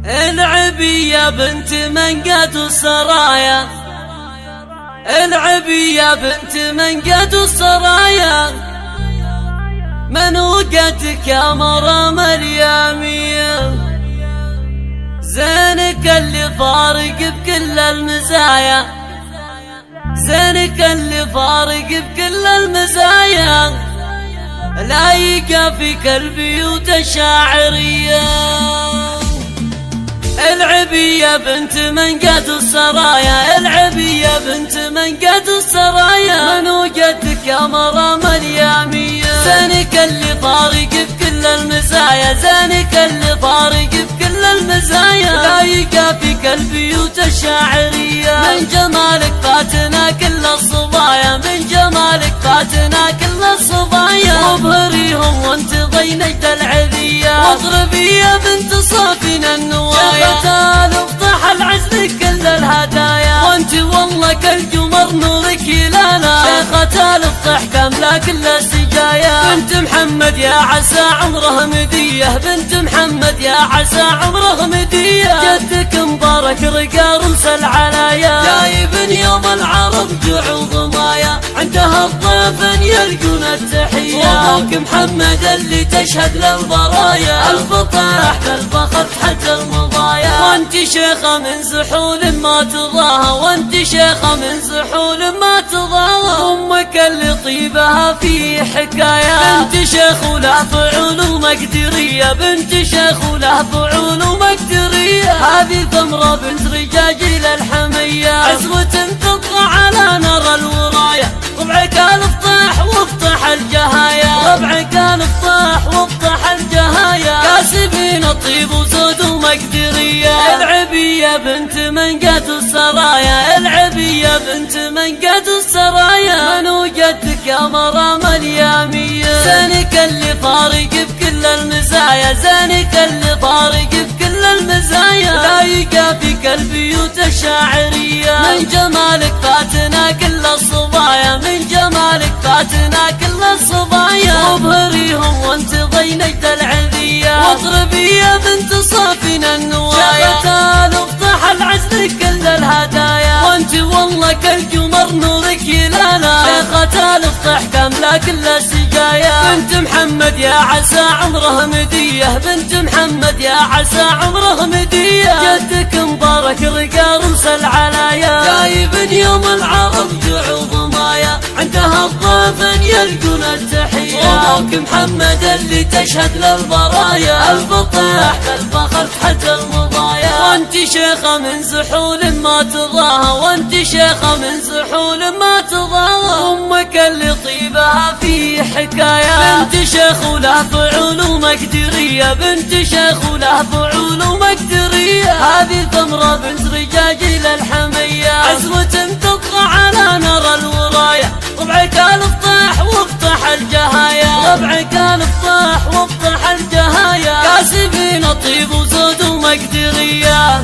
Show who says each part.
Speaker 1: العبي يا بنت منقد السرايا، العبي يا بنت منقد السرايا، من وقتك يا مرام اليامية، زينك اللي فارق بكل المزايا، زينك اللي فارق بكل المزايا، لايقة في كالبيوت الشاعرية. العبي يا بنت منقد السرايا، العبي يا بنت منقد السرايا، من وجدك يا مرام اليامية، زينك اللي فارق بكل المزايا، زينك اللي فارق بكل المزايا، لايقة في كالبيوت الشاعرية، من جمالك فاتنا كل الصبايا، من جمالك فاتنا كل الصبايا، وابهريهم وانت ضينجد العذية، واضربي يا بنت صافنا النوايا، افتح العزل كل الهدايا، وانت والله كالقمر نورك يلالا، شيخة الافتح كاملة كل السجايا، بنت محمد يا عسى عمره مدية، بنت محمد يا عسى عمره مدية، جدك مبارك رقا رمس العلايا، جايب يوم العرب جوع وضمايا، عندها الضيف يلقون التحية، وابوك محمد اللي تشهد للبرايا، الفطاح بالفخر تحت المضايا، وانت شيخة من زحول ما تضاهى، وانت شيخة من زحول ما تضاهى، امك اللي طيبها في حكاية، بنت شيخ وله فعول ومقدرية، بنت شيخ وله فعول ومقدرية، هذه ثمرة بنت رجاجيل الحمية، عزوة تطغى على نار الورايا، ربعك الافتح وافتح الجهايا، ربعك الافتح وافتح الجهايا، كاسبين الطيب وزود ومقدرية، العبي يا بنت منقد السرايا، العبي يا بنت منقد السرايا، من وجدك يا مرام اليامية، زينك اللي فارق بكل المزايا، زينك اللي فارق بكل المزايا، لايقة في كالبيوت الشاعرية، من جمالك فاتنا كل الصبايا، من جمالك فاتنا كل الصبايا، وابهريهم وانت ضينجد العذية، واضربي يا بنت صافنا النوايا، شيخة افتح العزل كل الهدايا، وانت والله كالقمر نورك يلالا، شيخة افتح كاملة كل السجايا، بنت محمد يا عسى عمره مدية، بنت محمد يا عسى عمره مدية، جدك مبارك رقا رمس العلايا، جايب يوم العرب جوع وضمايا، عندها الضيف يلقون التحية، وابوك محمد اللي تشهد للبرايا، الفطاح بالفخر تحت المضايا، وانت شيخة من زحول ما تضاهى، وانت شيخة من زحول ما تضاهى، امك اللي طيبها في حكاية، بنت شيخ وله فعول ومقدرية، بنت شيخ وله فعول ومقدرية، هذه ثمرة بنت رجاجيل الحمية، عزوة تطغى على نار الورايا، ربعك الافتح وافتح الجهايا، ربعك الافتح وافتح الجهايا، كاسبين الطيب وزود ومقدرية.